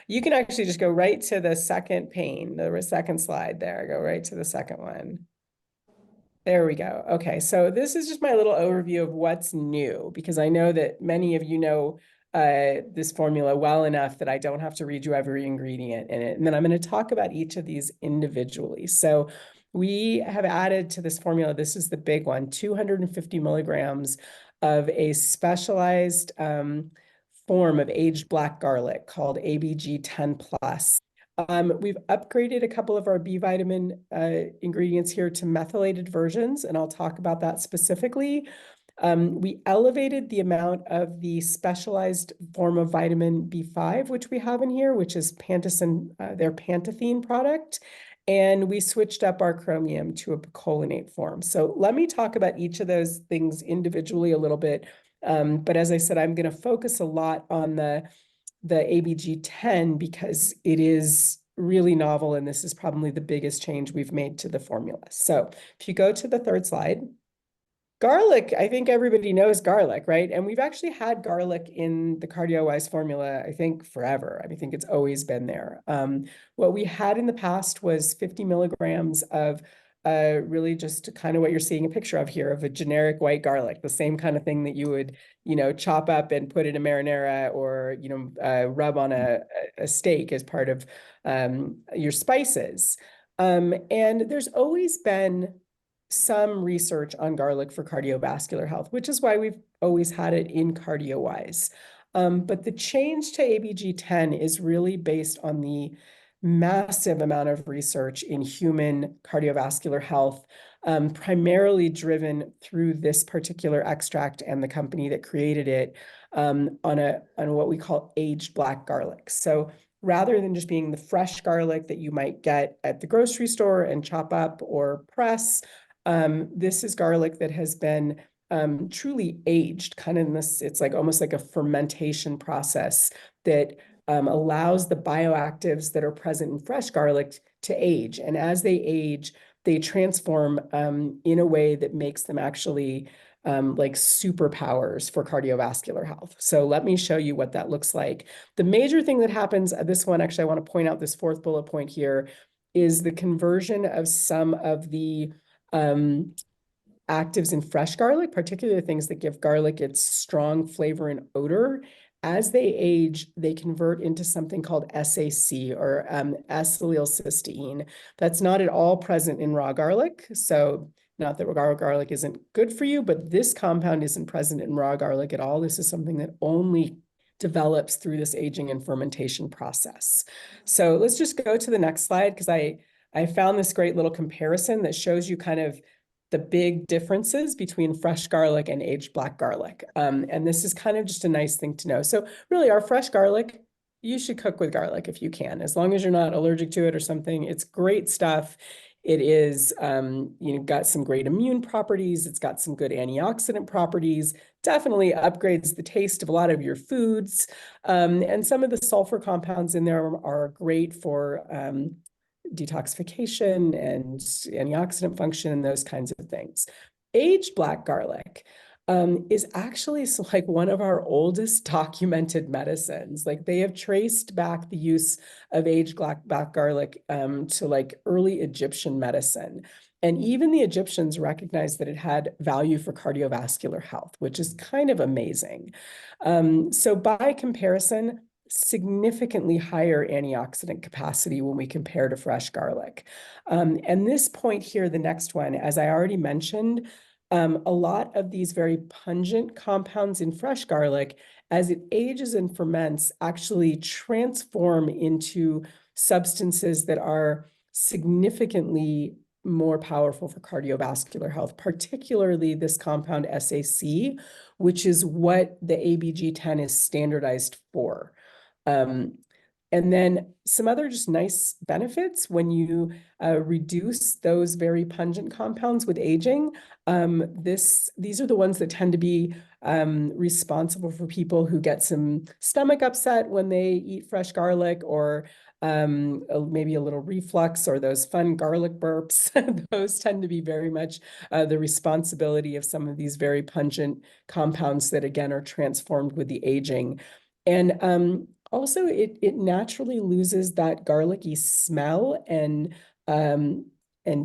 you can actually just go right to the second pane, the second slide there. Go right to the second one. There we go. Okay, so this is just my little overview of what's new, because I know that many of you know this formula well enough that I don't have to read you every ingredient in it. And then I'm going to talk about each of these individually. So we have added to this formula, this is the big one, 250 milligrams of a specialized form of aged black garlic called ABG10 plus. We've upgraded a couple of our B vitamin ingredients here to methylated versions, and I'll talk about that specifically. We elevated the amount of the specialized form of vitamin B5, which we have in here, which is Pantocin, their Pantothene product. And we switched up our chromium to a picolinate form. So let me talk about each of those things individually a little bit. But as I said, I'm going to focus a lot on the ABG10 because it is really novel, and this is probably the biggest change we've made to the formula. So if you go to the third slide, garlic, I think everybody knows garlic, right? And we've actually had garlic in the CardioWise formula, I think forever. I think it's always been there. What we had in the past was 50 milligrams of really just kind of what you're seeing a picture of here, of a generic white garlic, the same kind of thing that you would, chop up and put in a marinara, or, rub on a steak as part of your spices. And there's always been some research on garlic for cardiovascular health, which is why we've always had it in CardioWise. But the change to ABG10 is really based on the massive amount of research in human cardiovascular health, primarily driven through this particular extract and the company that created it, on what we call aged black garlic. So rather than just being the fresh garlic that you might get at the grocery store and chop up or press, this is garlic that has been truly aged, kind of in this, it's like almost like a fermentation process that allows the bioactives that are present in fresh garlic to age. And as they age, they transform in a way that makes them actually like superpowers for cardiovascular health. So let me show you what that looks like. The major thing that happens, this one, actually, I want to point out this fourth bullet point here, is the conversion of some of the actives in fresh garlic, particularly the things that give garlic its strong flavor and odor. As they age, they convert into something called SAC, or acetylcysteine. That's not at all present in raw garlic. So not that raw garlic isn't good for you, but this compound isn't present in raw garlic at all. This is something that only develops through this aging and fermentation process. So let's just go to the next slide, because I found this great little comparison that shows you kind of the big differences between fresh garlic and aged black garlic. And this is kind of just a nice thing to know. So really, our fresh garlic, you should cook with garlic if you can, as long as you're not allergic to it or something. It's great stuff. It is, got some great immune properties. It's got some good antioxidant properties, definitely upgrades the taste of a lot of your foods. And some of the sulfur compounds in there are great for detoxification and antioxidant function and those kinds of things. Aged black garlic is actually like one of our oldest documented medicines. Like, they have traced back the use of aged black garlic to like early Egyptian medicine. And even the Egyptians recognized that it had value for cardiovascular health, which is kind of amazing. So by comparison, significantly higher antioxidant capacity when we compare to fresh garlic. And this point here, the next one, as I already mentioned, a lot of these very pungent compounds in fresh garlic, as it ages and ferments, actually transform into substances that are significantly more powerful for cardiovascular health, particularly this compound SAC, which is what the ABG10 is standardized for. And then some other just nice benefits when you reduce those very pungent compounds with aging. These are the ones that tend to be responsible for people who get some stomach upset when they eat fresh garlic, or maybe a little reflux, or those fun garlic burps. Those tend to be very much the responsibility of some of these very pungent compounds that, again, are transformed with the aging. And also it naturally loses that garlicky smell and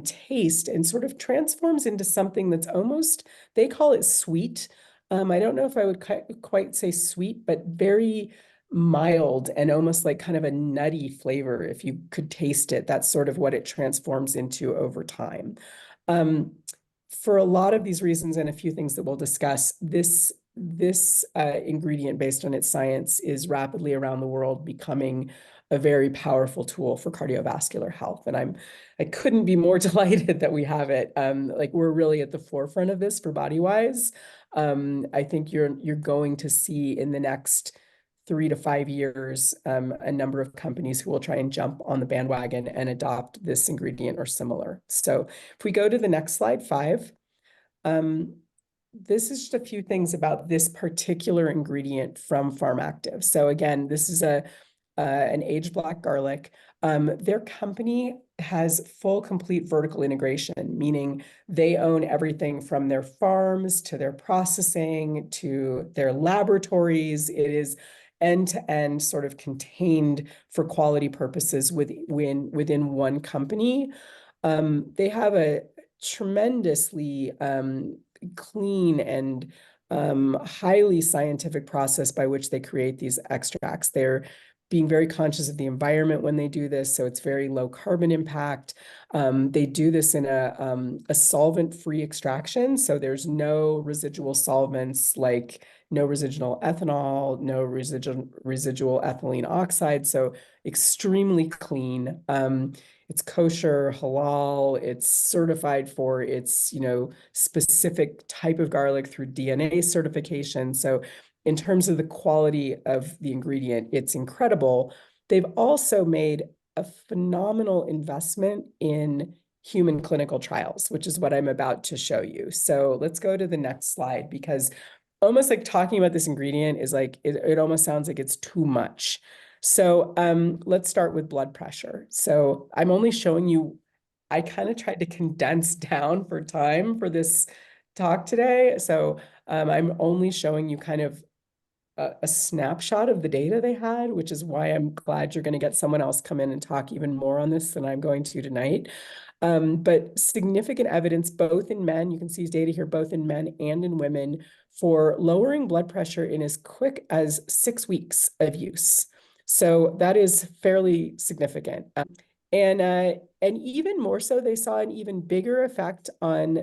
taste and sort of transforms into something that's almost, they call it sweet. I don't know if I would quite say sweet, but very mild and almost like kind of a nutty flavor if you could taste it. That's sort of what it transforms into over time. For a lot of these reasons and a few things that we'll discuss, this ingredient based on its science is rapidly around the world becoming a very powerful tool for cardiovascular health. And I couldn't be more delighted that we have it. Like we're really at the forefront of this for BodyWise. I think you're going to see in the next 3 to 5 years a number of companies who will try and jump on the bandwagon and adopt this ingredient or similar. So if we go to the next slide, 5, this is just a few things about this particular ingredient from PharmActive. So again, this is an aged black garlic. Their company has full, complete vertical integration, meaning they own everything from their farms to their processing to their laboratories. It is end-to-end sort of contained for quality purposes within one company. They have a tremendously clean and highly scientific process by which they create these extracts. They're being very conscious of the environment when they do this, so it's very low carbon impact. They do this in a solvent-free extraction, so there's no residual solvents like no residual ethanol, no residual ethylene oxide, so extremely clean. It's kosher, halal, it's certified for its, specific type of garlic through DNA certification. So in terms of the quality of the ingredient, it's incredible. They've also made a phenomenal investment in human clinical trials, which is what I'm about to show you. So let's go to the next slide, because almost like talking about this ingredient is like, it almost sounds like it's too much. So let's start with blood pressure. So I'm only showing you, I kind of tried to condense down for time for this talk today. So I'm only showing you kind of a snapshot of the data they had, which is why I'm glad you're going to get someone else come in and talk even more on this than I'm going to tonight. But significant evidence both in men, you can see data here, both in men and in women, for lowering blood pressure in as quick as 6 weeks of use. So that is fairly significant. And even more so, they saw an even bigger effect on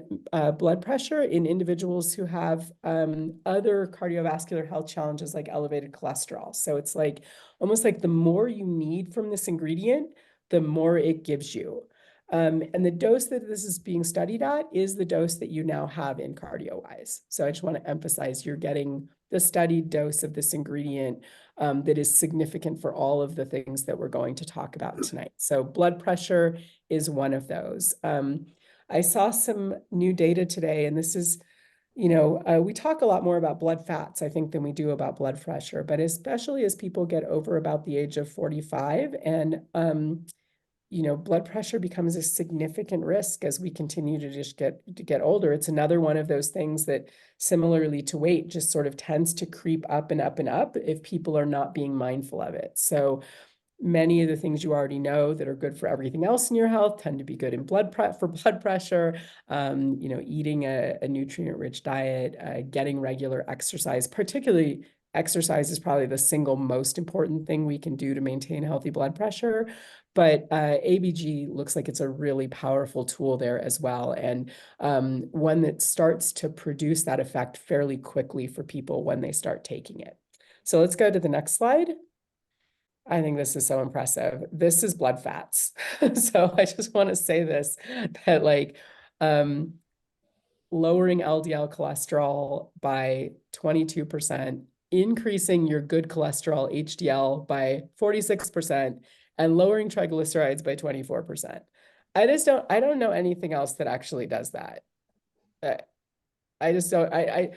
blood pressure in individuals who have other cardiovascular health challenges like elevated cholesterol. So it's like almost like the more you need from this ingredient, the more it gives you. And the dose that this is being studied at is the dose that you now have in CardioWise. So I just want to emphasize you're getting the studied dose of this ingredient that is significant for all of the things that we're going to talk about tonight. So blood pressure is one of those. I saw some new data today, and this is, we talk a lot more about blood fats, I think, than we do about blood pressure, but especially as people get over about the age of 45 and blood pressure becomes a significant risk as we continue to just get older. It's another one of those things that, similarly to weight, just sort of tends to creep up and up and up if people are not being mindful of it. So many of the things you already know that are good for everything else in your health tend to be good in for blood pressure. Eating a nutrient-rich diet, getting regular exercise, particularly exercise is probably the single most important thing we can do to maintain healthy blood pressure. But ABG looks like it's a really powerful tool there as well, and one that starts to produce that effect fairly quickly for people when they start taking it. So let's go to the next slide. I think this is so impressive. This is blood fats. So I just want to say this, that lowering LDL cholesterol by 22%, increasing your good cholesterol HDL by 46%, and lowering triglycerides by 24%. I don't know anything else that actually does that. I just don't, I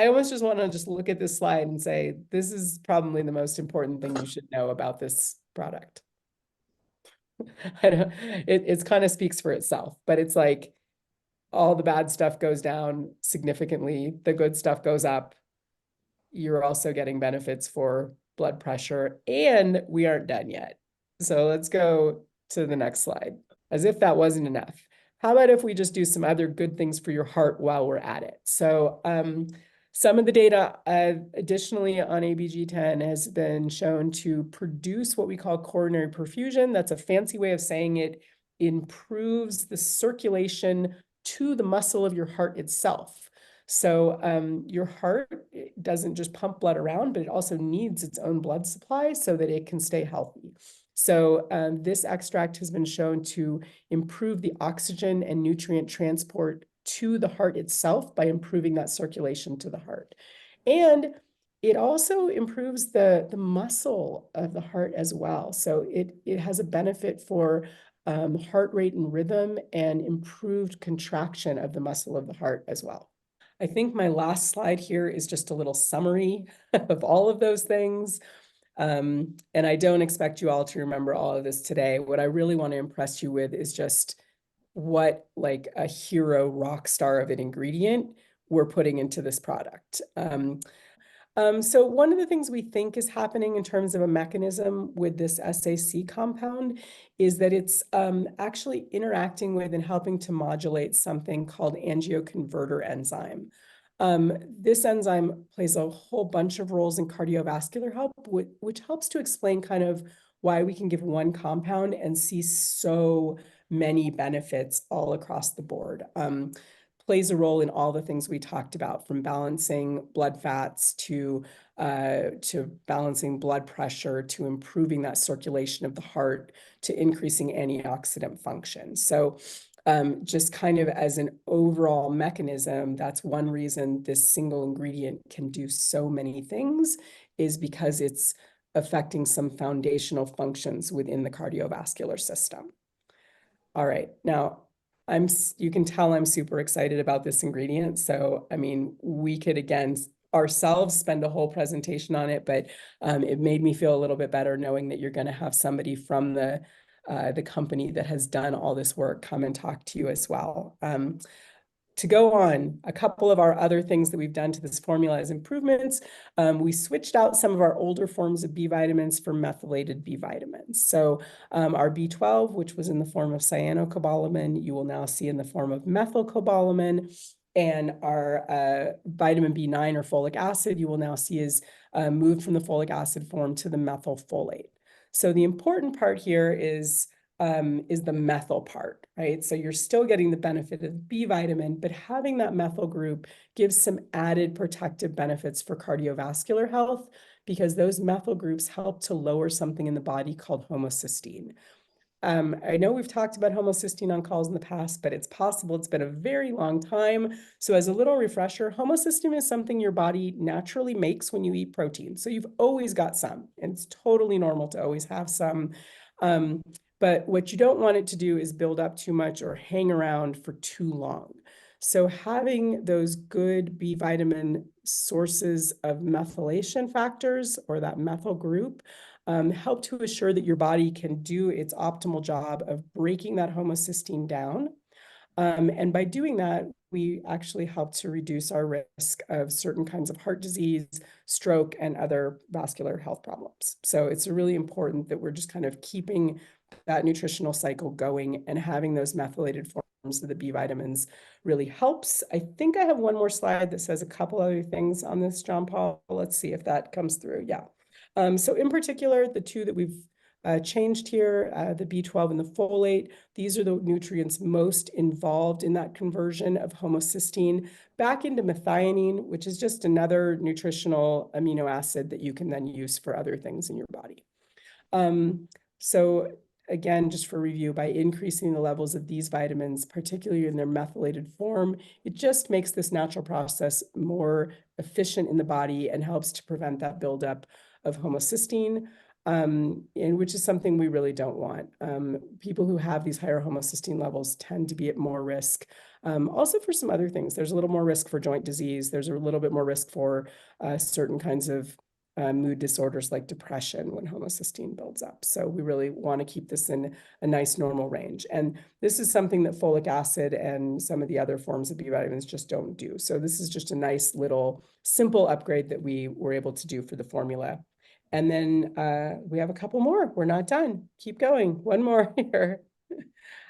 almost just want to just look at this slide and say, this is probably the most important thing you should know about this product. I know it kind of speaks for itself, but it's like all the bad stuff goes down significantly. The good stuff goes up. You're also getting benefits for blood pressure, and we aren't done yet. So let's go to the next slide. As if that wasn't enough. How about if we just do some other good things for your heart while we're at it? So some of the data additionally on ABG10 has been shown to produce what we call coronary perfusion. That's a fancy way of saying it improves the circulation to the muscle of your heart itself. So your heart doesn't just pump blood around, but it also needs its own blood supply so that it can stay healthy. So this extract has been shown to improve the oxygen and nutrient transport to the heart itself by improving that circulation to the heart. And it also improves the muscle of the heart as well. So it has a benefit for heart rate and rhythm and improved contraction of the muscle of the heart as well. I think my last slide here is just a little summary of all of those things. And I don't expect you all to remember all of this today. What I really want to impress you with is just what like a hero rock star of an ingredient we're putting into this product. So one of the things we think is happening in terms of a mechanism with this SAC compound is that it's actually interacting with and helping to modulate something called angioconverter enzyme. This enzyme plays a whole bunch of roles in cardiovascular health, which helps to explain kind of why we can give one compound and see so many benefits all across the board. Plays a role in all the things we talked about, from balancing blood fats to balancing blood pressure, to improving that circulation of the heart, to increasing antioxidant function. So just kind of as an overall mechanism, that's one reason this single ingredient can do so many things, is because it's affecting some foundational functions within the cardiovascular system. All right, now you can tell I'm super excited about this ingredient. So, I mean, we could again ourselves spend a whole presentation on it, but it made me feel a little bit better knowing that you're going to have somebody from the company that has done all this work come and talk to you as well. To go on, a couple of our other things that we've done to this formula as improvements, we switched out some of our older forms of B vitamins for methylated B vitamins. So our B12, which was in the form of cyanocobalamin, you will now see in the form of methylcobalamin. And our vitamin B9 or folic acid, you will now see is moved from the folic acid form to the methylfolate. So the important part here is the methyl part, right? So you're still getting the benefit of B vitamin, but having that methyl group gives some added protective benefits for cardiovascular health, because those methyl groups help to lower something in the body called homocysteine. I know we've talked about homocysteine on calls in the past, but it's possible it's been a very long time. So as a little refresher, homocysteine is something your body naturally makes when you eat protein. So you've always got some, and it's totally normal to always have some. But what you don't want it to do is build up too much or hang around for too long. So having those good B vitamin sources of methylation factors, or that methyl group, help to assure that your body can do its optimal job of breaking that homocysteine down. And by doing that, we actually help to reduce our risk of certain kinds of heart disease, stroke, and other vascular health problems. So it's really important that we're just kind of keeping that nutritional cycle going, and having those methylated forms of the B vitamins really helps. I think I have one more slide that says a couple other things on this, John Paul. Let's see if that comes through. Yeah. So in particular, the two that we've changed here, the B12 and the folate, these are the nutrients most involved in that conversion of homocysteine back into methionine, which is just another nutritional amino acid that you can then use for other things in your body. So again, just for review, by increasing the levels of these vitamins, particularly in their methylated form, it just makes this natural process more efficient in the body and helps to prevent that buildup of homocysteine, and which is something we really don't want. People who have these higher homocysteine levels tend to be at more risk. Also for some other things, there's a little more risk for joint disease. There's a little bit more risk for certain kinds of mood disorders like depression when homocysteine builds up. So we really want to keep this in a nice normal range. And this is something that folic acid and some of the other forms of B vitamins just don't do. So this is just a nice little simple upgrade that we were able to do for the formula. And then we have a couple more. We're not done. Keep going. One more here.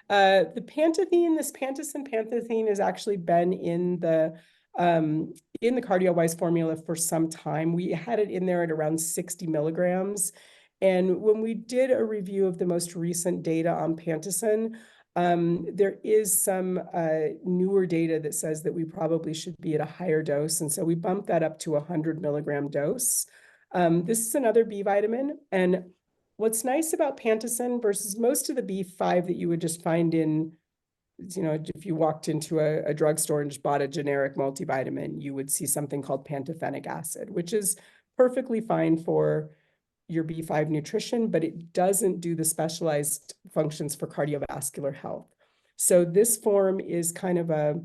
The pantethine, this pantocin pantethine has actually been in the CardioWise formula for some time. We had it in there at around 60 milligrams. And when we did a review of the most recent data on pantocin, there is some newer data that says that we probably should be at a higher dose. And so we bumped that up to a 100 milligram dose. This is another B vitamin. And what's nice about pantocin versus most of the B5 that you would just find in, if you walked into a drugstore and just bought a generic multivitamin, you would see something called pantothenic acid, which is perfectly fine for your B5 nutrition, but it doesn't do the specialized functions for cardiovascular health. So this form is kind of a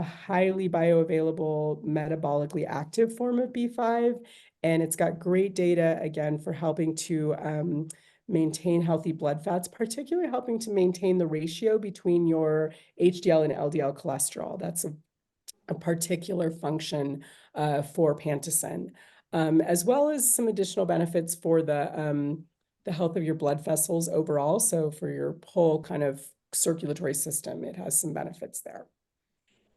highly bioavailable, metabolically active form of B5, and it's got great data, again, for helping to maintain healthy blood fats, particularly helping to maintain the ratio between your HDL and LDL cholesterol. That's a particular function for pantocin, as well as some additional benefits for the health of your blood vessels overall. So for your whole kind of circulatory system, it has some benefits there.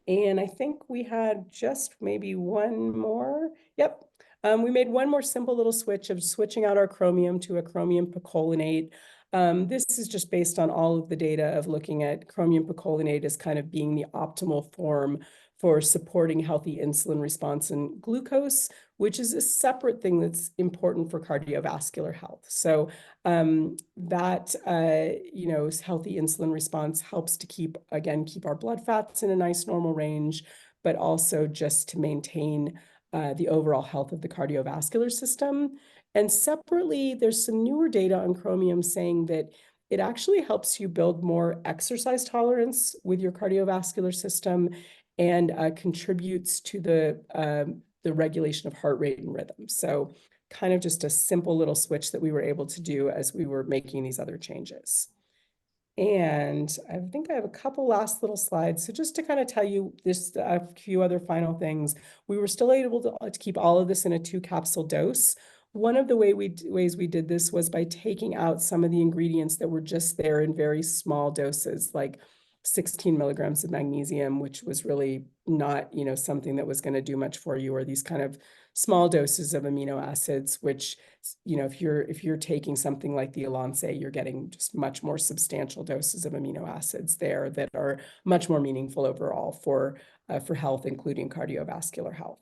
And I think we had just maybe one more. Yep. We made one more simple little switch of switching out our chromium to a chromium picolinate. This is just based on all of the data of looking at chromium picolinate as kind of being the optimal form for supporting healthy insulin response and glucose, which is a separate thing that's important for cardiovascular health. So that, healthy insulin response helps to keep our blood fats in a nice normal range, but also just to maintain the overall health of the cardiovascular system. And separately, there's some newer data on chromium saying that it actually helps you build more exercise tolerance with your cardiovascular system and contributes to the regulation of heart rate and rhythm. So kind of just a simple little switch that we were able to do as we were making these other changes. And I think I have a couple last little slides. So just to kind of tell you this, a few other final things, we were still able to keep all of this in a 2-capsule dose. One of the ways we did this was by taking out some of the ingredients that were just there in very small doses, like 16 milligrams of magnesium, which was really not, something that was going to do much for you, or these kind of small doses of amino acids, which, if you're taking something like the Alance, you're getting just much more substantial doses of amino acids there that are much more meaningful overall for health, including cardiovascular health.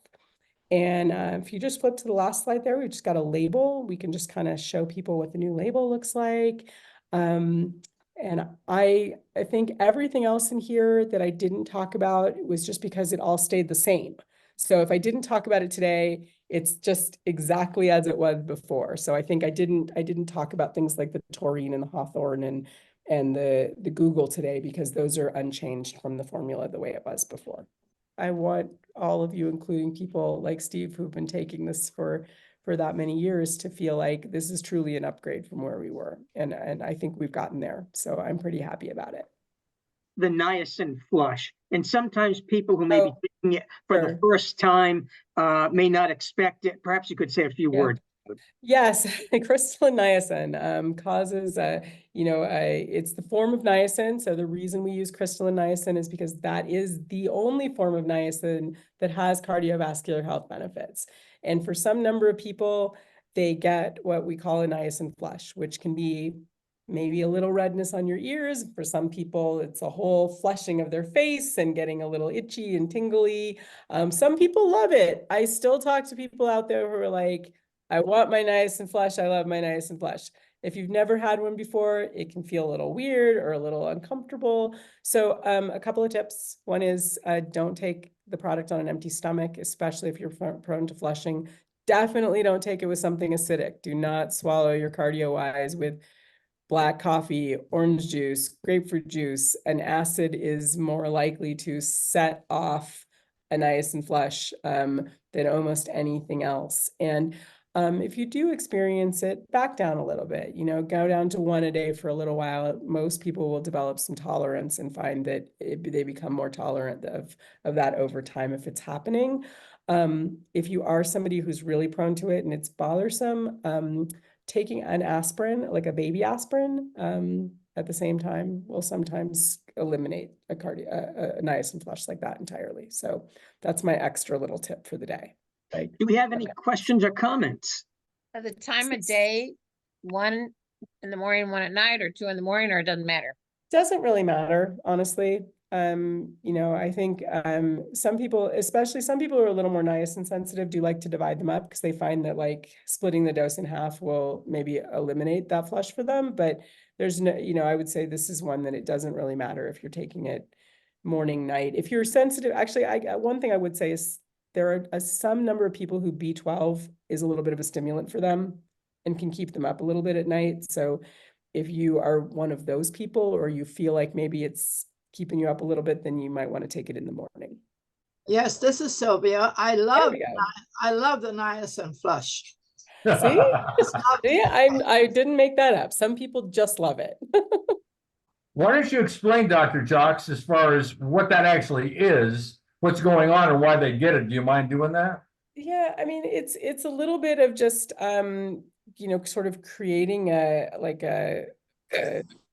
And if you just flip to the last slide there, we've just got a label. We can just kind of show people what the new label looks like. And I think everything else in here that I didn't talk about was just because it all stayed the same. So if I didn't talk about it today, it's just exactly as it was before. So I think I didn't talk about things like the taurine and the hawthorn and the Google today, because those are unchanged from the formula the way it was before. I want all of you, including people like Steve, who've been taking this for that many years, to feel like this is truly an upgrade from where we were. And I think we've gotten there. So I'm pretty happy about it. The niacin flush. And sometimes people who may be taking it for the first time may not expect it. Perhaps you could say a few words. Yes, crystalline niacin causes, it's the form of niacin. So the reason we use crystalline niacin is because that is the only form of niacin that has cardiovascular health benefits. And for some number of people, they get what we call a niacin flush, which can be maybe a little redness on your ears. For some people, it's a whole flushing of their face and getting a little itchy and tingly. Some people love it. I still talk to people out there who are like, I want my niacin flush. I love my niacin flush. If you've never had one before, it can feel a little weird or a little uncomfortable. So a couple of tips. One is don't take the product on an empty stomach, especially if you're prone to flushing. Definitely don't take it with something acidic. Do not swallow your CardioWise with black coffee, orange juice, grapefruit juice. An acid is more likely to set off a niacin flush than almost anything else. And if you do experience it, back down a little bit, go down to 1 a day for a little while. Most people will develop some tolerance and find that they become more tolerant of that over time if it's happening. If you are somebody who's really prone to it and it's bothersome, taking an aspirin, like a baby aspirin, at the same time will sometimes eliminate a niacin flush like that entirely. So that's my extra little tip for the day. Like, Do we have any questions or comments? At the time of day, 1 in the morning, 1 at night, or 2 in the morning, or it doesn't matter? Doesn't really matter, honestly. I think some people, especially some people who are a little more niacin sensitive, do like to divide them up because they find that like splitting the dose in half will maybe eliminate that flush for them. But there's no, I would say this is one that it doesn't really matter if you're taking it morning, night. If you're sensitive, actually, one thing I would say is there are some number of people who B12 is a little bit of a stimulant for them and can keep them up a little bit at night. So if you are one of those people, or you feel like maybe it's keeping you up a little bit, then you might want to take it in the morning. Yes, this is Sylvia. I love the niacin flush. See? Yeah, I didn't make that up. Some people just love it. Why don't you explain, Dr. Jacques, as far as what that actually is, what's going on, and why they get it? Do you mind doing that? Yeah, I mean, it's a little bit of just sort of creating a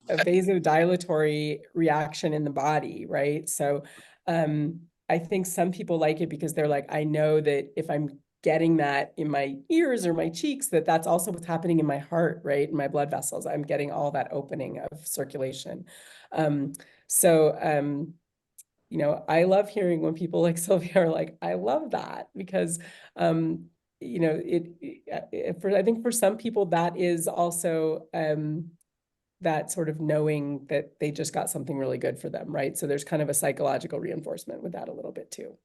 vasodilatory reaction in the body, right? So I think some people like it because they're like, I know that if I'm getting that in my ears or my cheeks, that's also what's happening in my heart, right? In my blood vessels, I'm getting all that opening of circulation. I love hearing when people like Sylvia are like, I love that, because I think for some people that is also that sort of knowing that they just got something really good for them, right? So there's kind of a psychological reinforcement with that a little bit too.